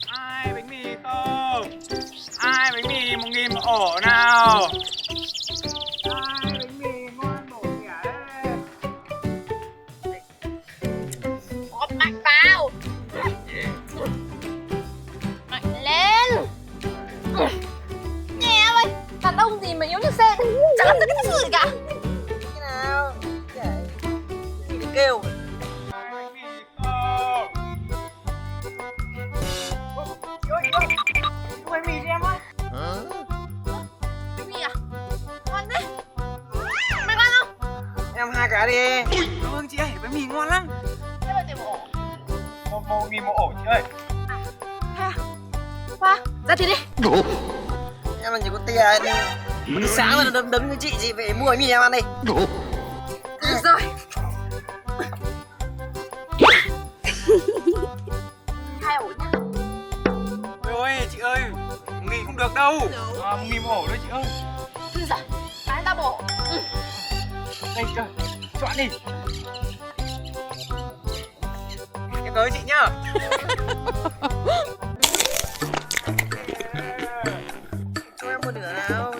Ai bánh mì không? Ai bánh mì 1.000 một ổ nào? Ai bánh mì ngon bổ nhỉ? Ốp mạnh vào. Mạnh lên. Nghe em ơi, đàn ông gì mà yếu như xe, chẳng làm được cái gì cả. Thế nào? Gì kêu? Ai bánh mì không? Mua bánh mì cho em ơi. Bánh mì à? Ngon đấy. Mày ngon không? Em 2 cái đi. Cảm ơn chị ơi, bánh mì ngon lắm. Thế bao tiền một ổ? 1.000 một ổ chị ơi. Ha. Khoa, ra tiền đi. Em làm gì có tiền. Sáng mà đấm với chị phải mua bánh mì em ăn đi. Được rồi. 2 ổ nhá. Ôi chị ơi, 1.000 không được đâu. 1.000 một ổ thôi chị ơi. Thôi rồi, bán tao bộ. Đây chị ơi, chọn đi. Em tới chị nhá. Cho em một nửa nào.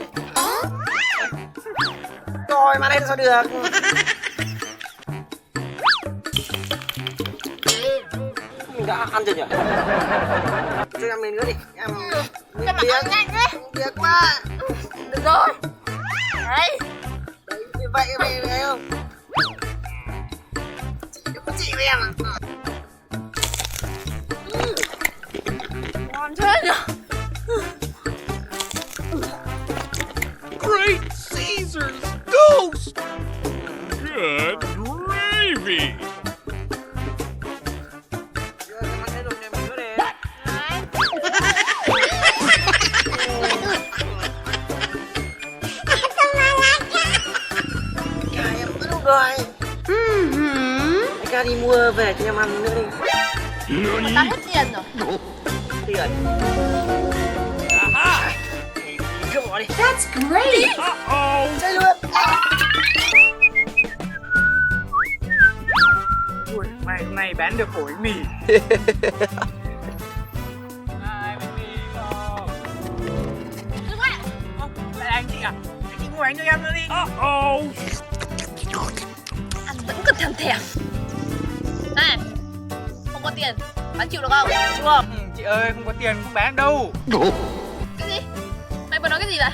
Rồi mà đây là sao được. Mình đã ăn chưa nhỉ? Cho em miếng nữa đi. Em Cho mà ăn nhanh thế. việc quá. Được rồi. Đấy. Đấy, vậy thấy không? Chị với em à? Ngon thế nhỉ? Great Caesar's ghost! Good gravy! Rồi. Anh ca đi mua về cho em ăn nữa đi. Tao hết tiền rồi. Tiền. Cứ bỏ đi. That's great. Uh-oh! Chơi luôn. Ui, mai hôm nay bán được ổ bánh mì. Ai bánh mì không? Đừng lại. Lại anh chị à? Anh chị mua bánh cho em nữa đi. Uh-oh! Ăn vẫn còn thèm thèm. Này, không có tiền, bán chịu được không? Chịu không? Chị ơi, không có tiền không bán đâu. Cái gì? Mày vừa nói cái gì vậy?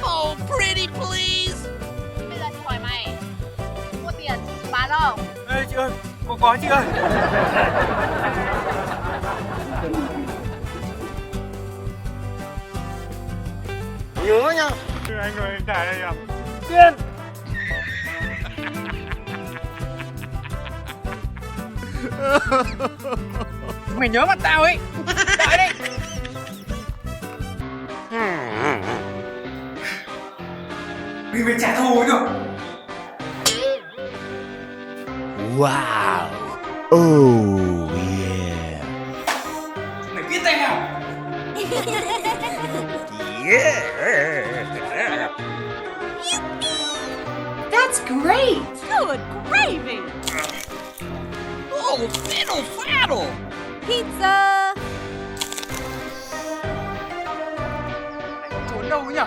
Oh, pretty please! Bây giờ chị hỏi mày, không có tiền, bán không? Ê chị ơi, có chị ơi. nhớ nha. Anh ơi, anh thả đây nào. Tiên. Mày nhớ mặt tao ấy. Đợi đi. Mình phải trả thù mới được. Wow. Oh, yeah. Mày biết tay nào? That's great! Good gravy! Oh, fiddle faddle. Pizza! Trốn đâu nhỉ?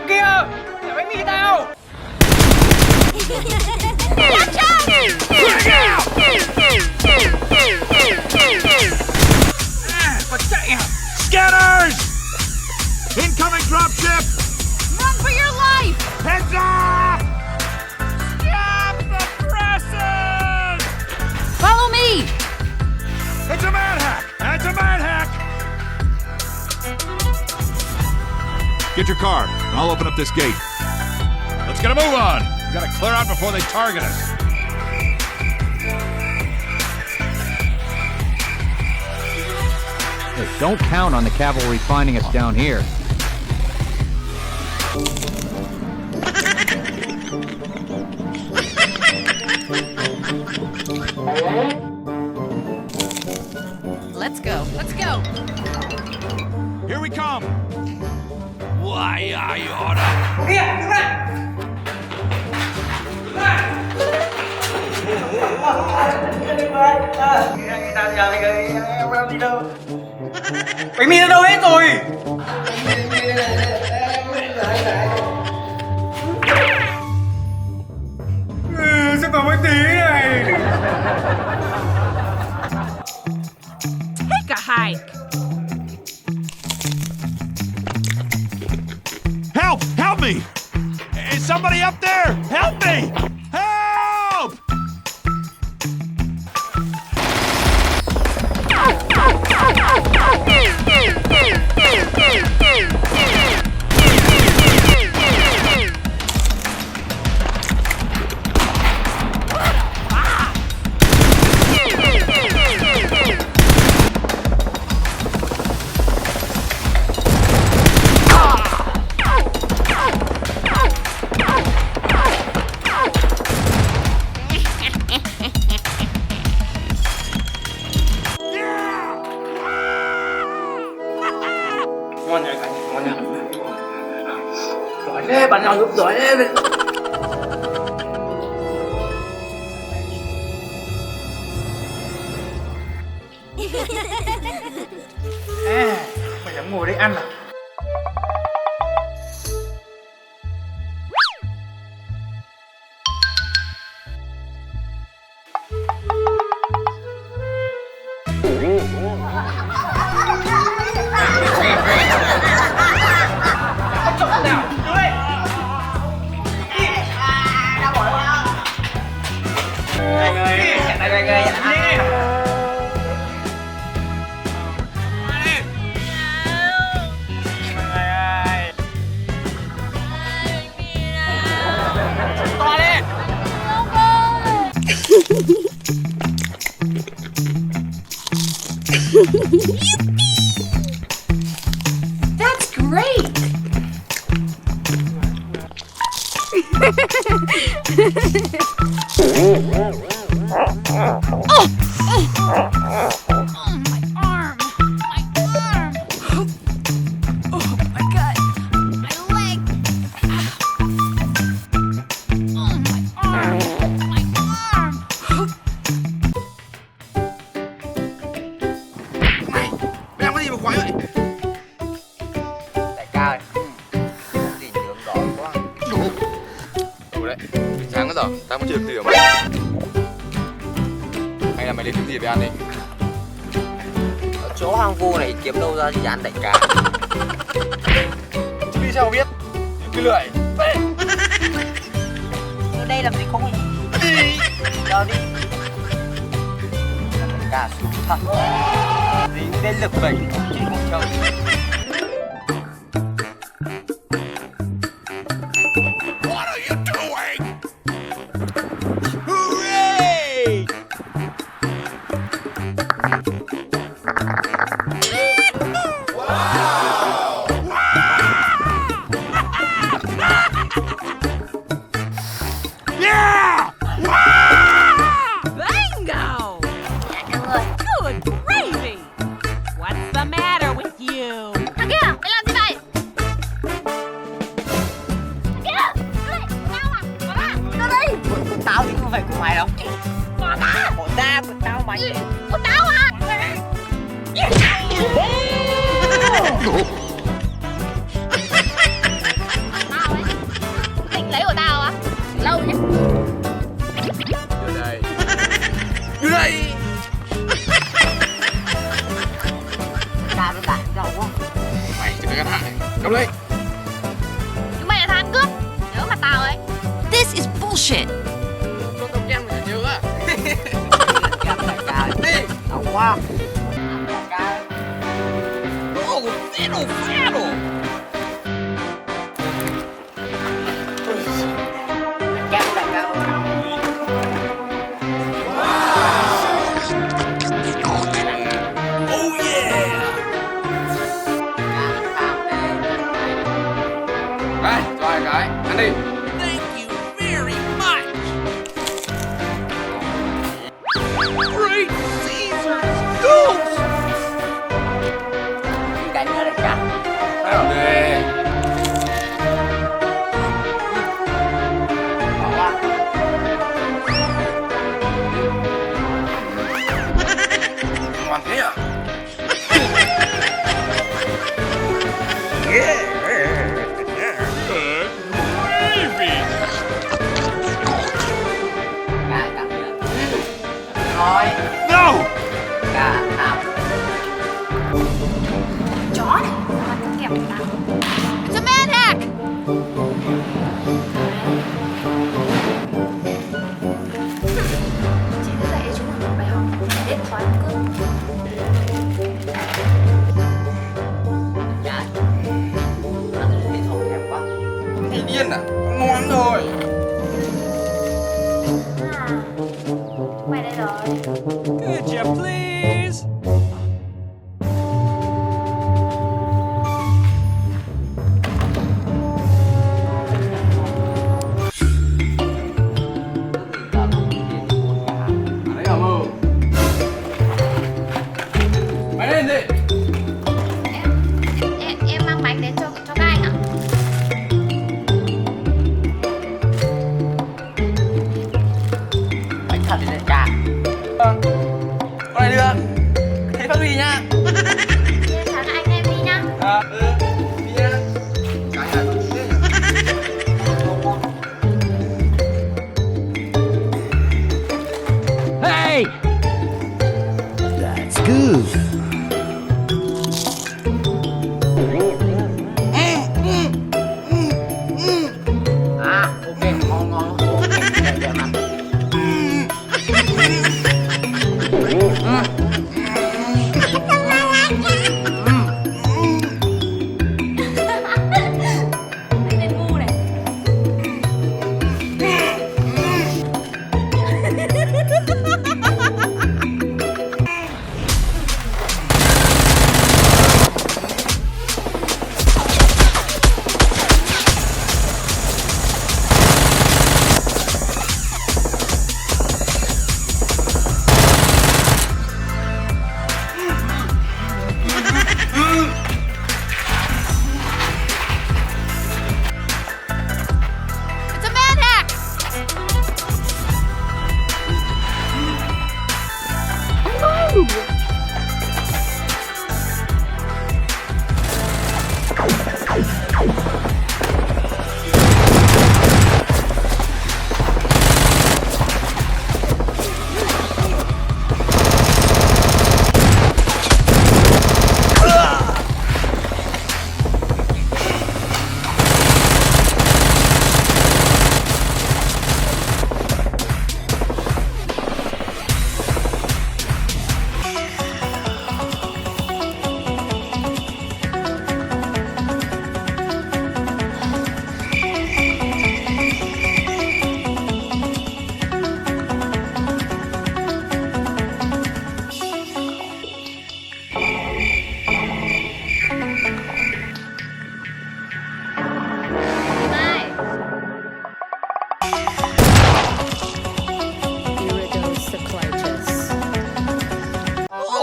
Kia! Trả bánh mì tao! Còn chạy à? Scanners! Incoming dropship! Run for your life! Heads off! Stop the presses! Follow me! It's a manhack! It's a manhack! Get your car, and I'll open up this gate. Let's get a move on! We gotta clear out before they target us. Hey, don't count on the cavalry finding us down here. Let's go, let's go! Here we come! Why, I oughta... Kia! Đứng lại! Bánh mì nó đâu hết rồi? Sao còn mấy tí này? Take a hike! Help! Help me! Is somebody up there? Help me! Help! Ngon nhỉ cả, ngon nhỉ. Giỏi thế, bạn nào giúp giỏi thế. Mày dám ngồi đây ăn à? Anh ơi, anh ơi, That's great! My arm! My arm! Oh my god! My leg! Oh my arm! My arm! Mày làm cái gì mà quái vậy? Đại ca ơi, gì đường đỏ quá. Ừ đấy, sáng quá rồi, tao vẫn chưa được tiền mà. Hay là mày lên kiếm gì về ăn đi. Ở chỗ hoang vu này kiếm đâu ra gì ăn đại ca? Chứ đi sao mà biết, cứ lười. Ở đây làm gì không? Đi. Đâu đi. Đại Gà sụp thật. Dính đến lực bình chị không chơi. What are you doing? Hooray! Yeah! Bingo! Good gravy! What's the matter with you? Thằng kia, mày làm gì vậy? Thằng kia, tao à? Tao đây. Của tao chứ không phải của mày đâu. Bỏ ra. Của ta, của tao mày. Của tao à? Tao ấy. Định lấy của tao á? Lâu nhé. Vô đây. Vô đây. Ta nó đại rau quá. Mày chỉ biết hại. Cầm lấy. Chúng mày là tham cướp. Nhớ mặt tao ấy. This is bullshit. Cho tao kem mày nhớ á. Kem đại ca. Đi. Đau quá. Đại ca. Oh, fiddle faddle. Kem đại ca. Oh yeah! Đây, cho hai cái. Ăn đi. Thank you very much! Great Caesar's ghost! Đánh nữa đại ca. Ăn đi. Bỏ qua. Ngoan thế à? Gravy! Gà cặp nữa. Thôi. No! Gà cặp. Chó này, mặt kẹp tao. It's a manhack. Chị cứ dạy cho chúng mình một bài học để thoát cướp. Dạ. Ăn thấy thôi đẹp quá. Mày điên à? Ngon rồi. À, mày đây rồi. Could you please? Đấy hả mơ? Mày lên đi. Em mang bánh đến cho các anh ạ. Bánh thật thì đại ca. Con này được. Thế phát huy nhá. Em chào anh em đi nhá. Đi nhá. Cái này cũng thế nhỉ? Hey! That's good. À, ok, ngon ngon. Đẹp đẹp lắm. Anh tên ngu này.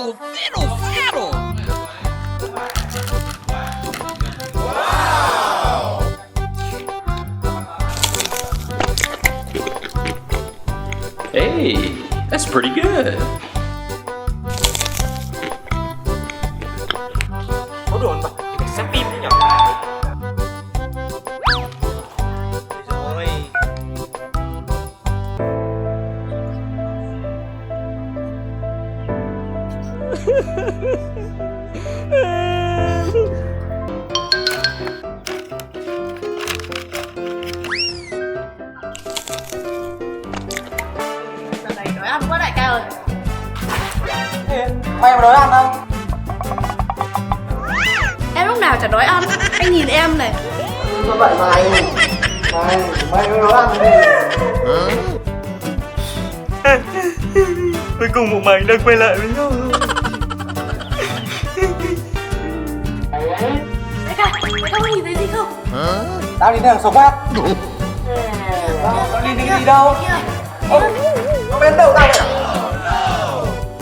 Wow! Fiddle faddle! Hey, that's pretty good. Có đồn mà, thì phải xem phim đi nhỉ? Rồi. Giờ này đói ăn quá đại ca ơi. Ê, mày mà đói ăn không? Em lúc nào chả đói ăn. Anh nhìn em này. Sao vậy mày? Mày mới đói ăn đi. Cuối cùng bọn mày đã quay lại với nhau rồi. Đại ca có nhìn thấy gì không? Tao đi đường sống phát. Tao đi gì đâu? Nó bên đầu tao vậy à?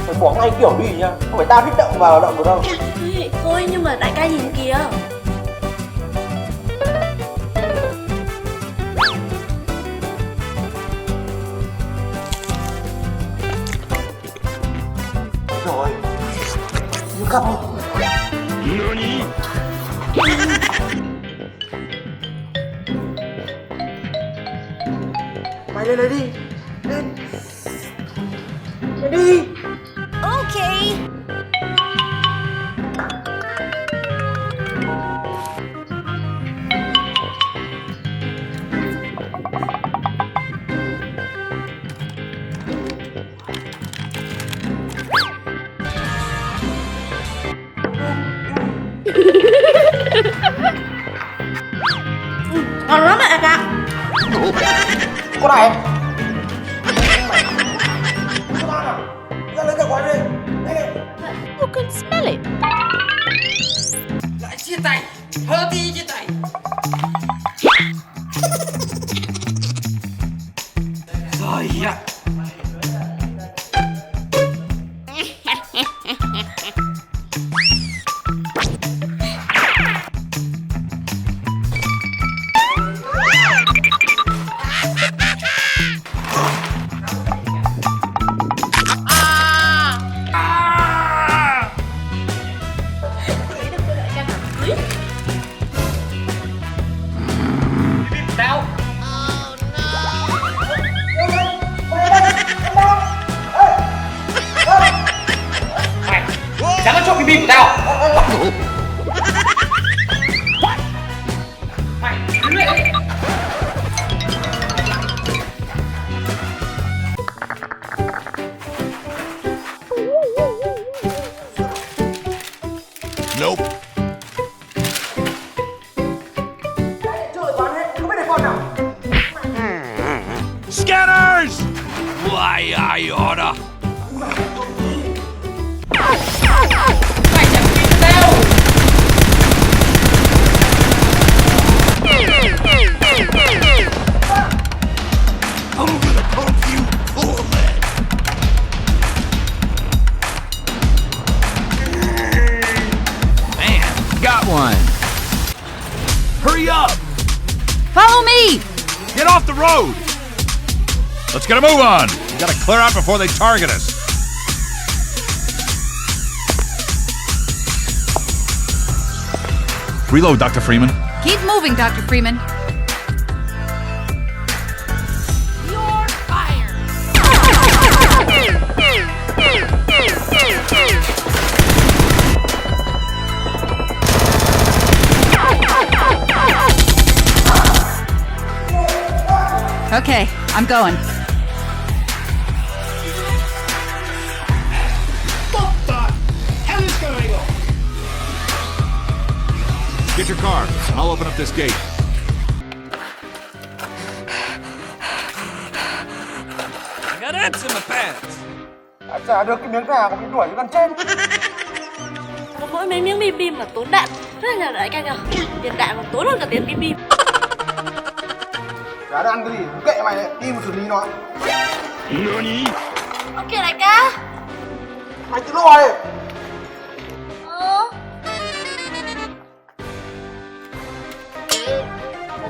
Phải bỏ ngay kiểu đi nhá. Không phải tao thích động vào động của đâu. Thôi nhưng mà đại ca nhìn kìa. Rồi. Nhưng không. Mày lên đây đi. Lên. Lên đi. Okay. Ngon lắm ạ đại ca. Con này. Ra lấy cả quán đi. You can smell it. Lại chia tay. Hơ tí chia tay. Rồi ạ. Dám ăn trộm cái bìm của tao. Mày đứng lại đấy. Nope. Chơi quán hết, không biết để con nào. Scanners! Why, I oughta. Mày chẳng tin tao. Over the pump, you fool-head. Man, got one. Hurry up! Follow me. Get off the road! Let's get a move on! We gotta clear out before they target us. Reload, Dr. Freeman. Keep moving, Dr. Freeman. You're fired. Okay, I'm going. Get your car, and I'll open up this gate. I got ants in my pants. Đã trả được cái miếng gà của mình đuổi gần trên. Mỗi mấy miếng bim bim là tốn đạn. Rất là đại ca nhờ. Tiền đạn còn tốn hơn cả tiền bim bim. Đã ăn cái gì, kệ mày đấy, đi mà xử lý nó. Ok đại ca. Mày tự lôi.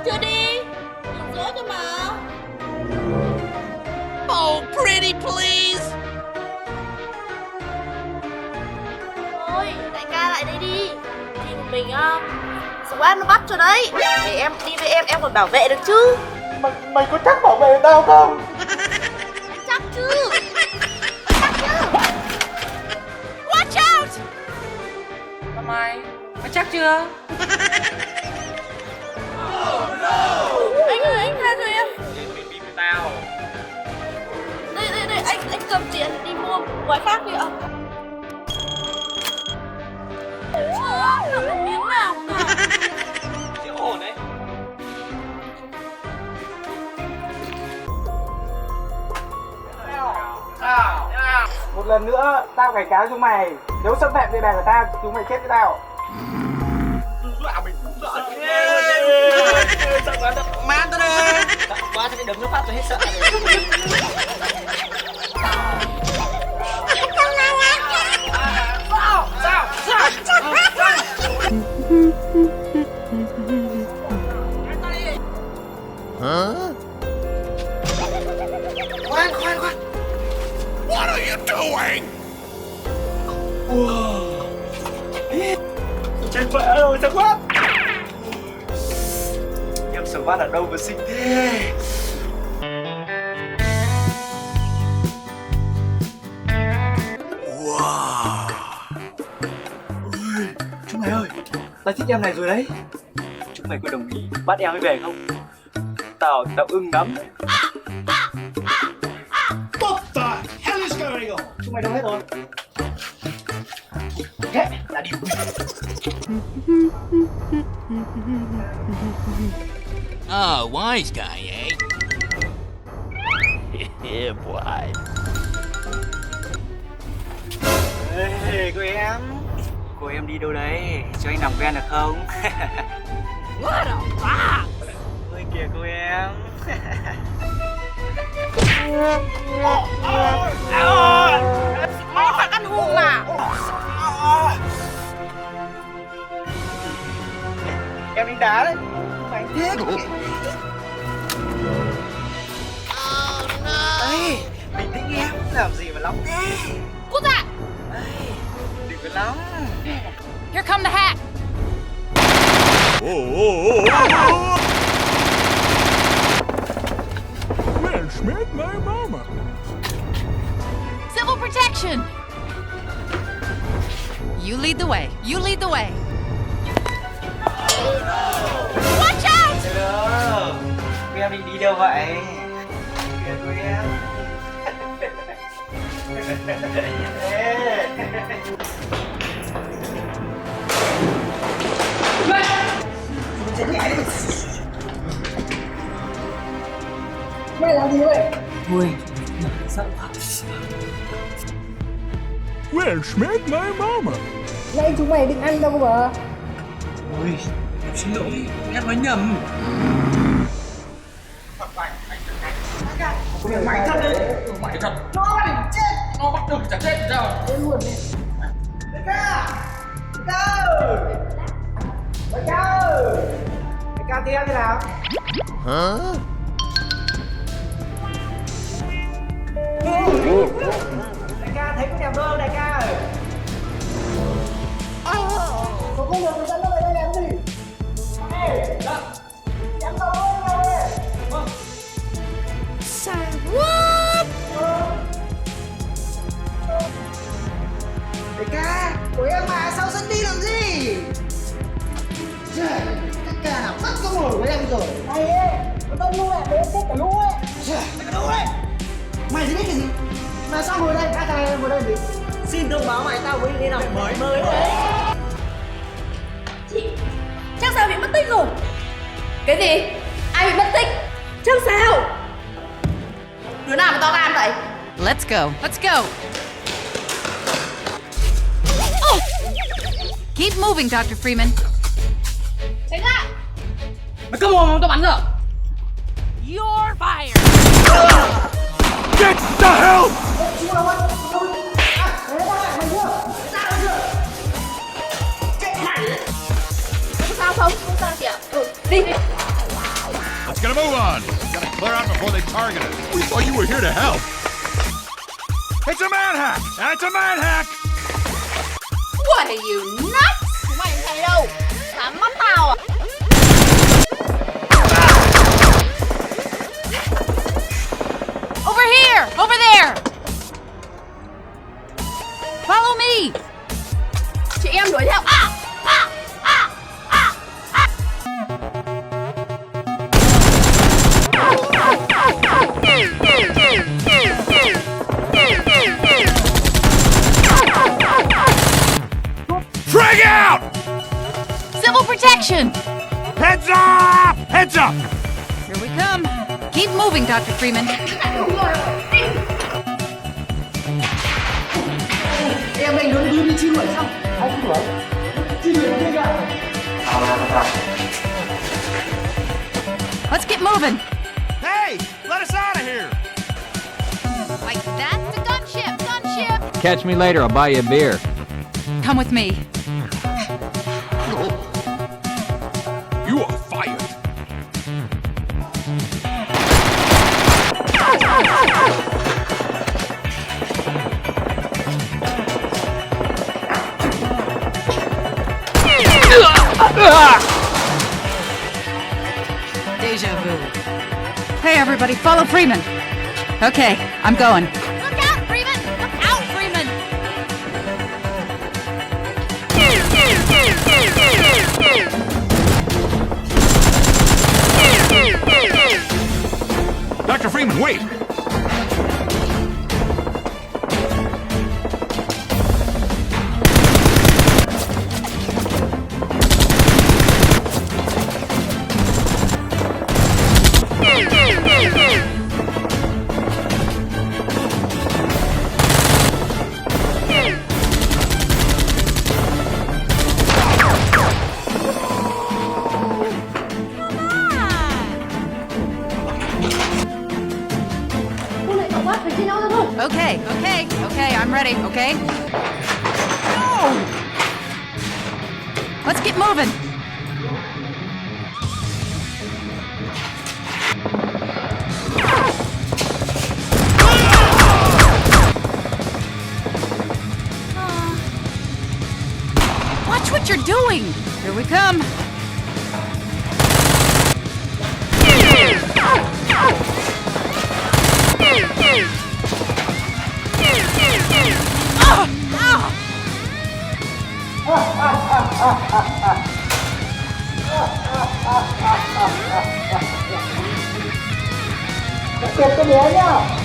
Chưa đi. Làm dối cơ mà. Oh, pretty please. Thôi, đại ca lại đây đi. Đi một mình Squad nó bắt cho đấy. Để em đi với em còn bảo vệ được chứ. Mày có chắc bảo vệ tao không? Chắc chứ. Chắc chứ. Watch out. Sao mày chắc chưa? Anh ơi, anh tha cho em. Bim bim với tao. Đây, anh cầm tiền đi mua gói khác đi ạ. Không có miếng nào cả. Chịu ổn đấy. Một lần nữa, tao cảnh cáo chúng mày. Nếu xâm phạm địa bàn của tao, chúng mày chết với tao. Mang tao đi. Quá sẽ đấm nó phát cho hết sợ. Khoan. What are you doing? Chết vỡ rồi, thằng Quát. Em sợ Quát ở đâu mà xinh thế? Wow. Ôi, chúng mày ơi, tao thích em này rồi đấy. Chúng mày có đồng ý bắt em ấy về không? Tao ưng lắm. What the hell is going on? Chúng mày đâu hết rồi? Kệ, đã đi. Oh, wise guy, eh? Yeah, boy. Ê, cô em đi đâu đấy? Cho anh làm quen được không? What a box. Ôi kìa cô em. Mày phải ăn hùng mà. Em đánh đá đấy. Mày thích. Ê, bình tĩnh em, làm gì mà nóng thế? Cút ra. Ê, đừng có nóng. Here come the hack. Civil protection. You lead the way. You lead the way. Watch out! Đâu, cô em định đi đâu vậy? Kìa cô em. Mày làm gì vậy? Ui, sợ quá. Where's my mama? Nãy chúng mày định ăn đâu mà. Ôi, xin lỗi, em nói nhầm. Mày thật đấy. Mày thật. Nó định chết. Nó bắt được chả chết sao? Chết luôn đi. Đại ca! Đại ca! Đại ca! Đại ca thì em thế nào? Hả? Đại ca thấy có đẹp không đại ca ơi? Có không được người ta nó lại làm gì? Ê! Em đâu ơi ơi! What? Đại ca! Của em mà sao dẫn đi làm gì? Trời! Tất cả nào bắt có mồi của em rồi! Này ê! Có đông luôn ạ! Để em chết cả lũ ấy! Trời! Cái đâu đấy? Mày thì biết cái gì? Mà sao ngồi đây? Các thằng ngồi đây gì? Xin thông báo mày tao với đi nào mới đấy! Chị, chắc sao bị mất tích rồi. Cái gì? Ai bị mất tích? Chắc sao? Đứa nào mà to gan vậy? Let's go. Let's go. Oh! Keep moving, Dr. Freeman. Tránh ra. Mày câm mồm tao bắn rồi. You're fired. Get the hell! Chú đâu ấy? Đâu ấy? À, đấy, Let's get a move on. Gotta clear out before they target us. We thought you were here to help. It's a manhack! It's a manhack! What are you, nuts? Mày thấy đâu? Cắm mắt tao à? Over here! Over there! Follow me! Chị em đuổi theo. Frag out! Civil protection! Heads up! Heads up! Here we come. Keep moving, Dr. Freeman. Em anh nó đưa đi truy đuổi xong. Anh đuổi. Truy đuổi anh ạ. Let's get moving. Hey! Let us out of here! Like that's a gunship! Gunship! Catch me later, I'll buy you a beer. Come with me. You are fired! Deja vu. Hey, everybody, follow Freeman. Okay, I'm going. Look out, Freeman! Look out, Freeman! Dr. Freeman, wait! Okay, I'm ready, okay? No! Let's get moving. Watch what you're doing. Here we come. Kẹp cái bé nhá.